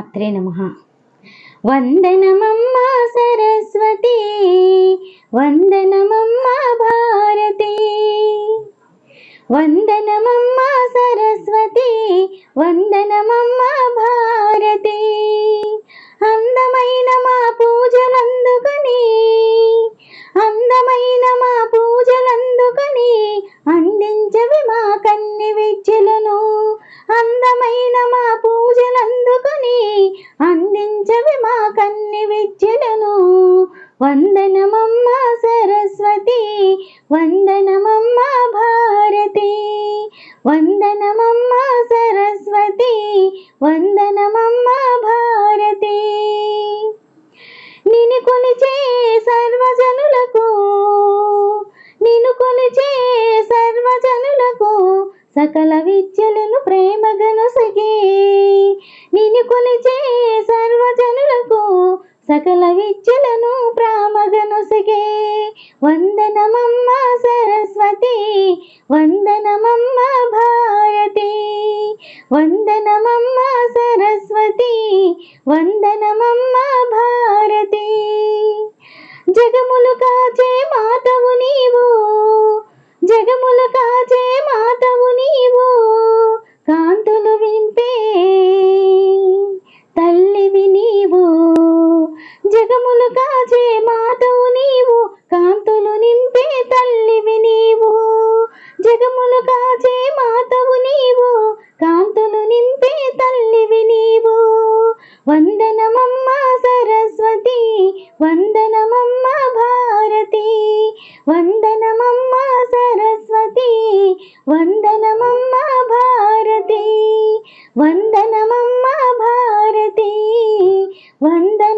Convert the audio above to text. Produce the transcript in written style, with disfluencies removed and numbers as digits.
శ్రీమాత్రే నమః. వందనమమ్మా సరస్వతి, వందనమమ్మా భారతి, వందనమమ్మా సరస్వతి, వందనమమ్మా భారతి. అందమైన మా పూజలందుకని, అందమైన మా పూజలందుకని అందించవి మా కన్ని విద్యలను, అందమైన మా పూజలందుకని అందించవి మా కన్ని విద్యలను. వందనమమ్మా సరస్వతి, వందనమమ్మా భారతి, వందనమమ్మా సరస్వతి, వందనమమ్మా భారతి. నిన్ను కొలిచే సర్వజనులకు, నిన్ను కొలిచే సర్వజనులకు సకల విద్యలను ప్రేమగనొసగే, నిన్ను కొలిచే సర్వజనులకు సకల విద్యలను ప్రేమగనొసగే. వందనమమ్మా సరస్వతి, వందనమమ్మా భారతి, వందనమమ్మా సరస్వతి, వందనమమ్మా భారతి. జగములు కాచే మాతవు నీవు, జగములు కాచే మాతవు నీవు, కాంతులు వింపే తల్లివి నీవు. జగములు కాచే మాతవు నీవు, కాంతులు నింపే తల్లివి నీవు. జగములు కాచే మాతవు నీవు, కాంతులు నింపే తల్లివి నీవు. వందనమమ్మా సరస్వతి, వందనమమ్మా భారతి, వందనమమ్మా సరస్వతి, వందనమమ్మా భారతి, వందనమమ్మా భారతి, వందన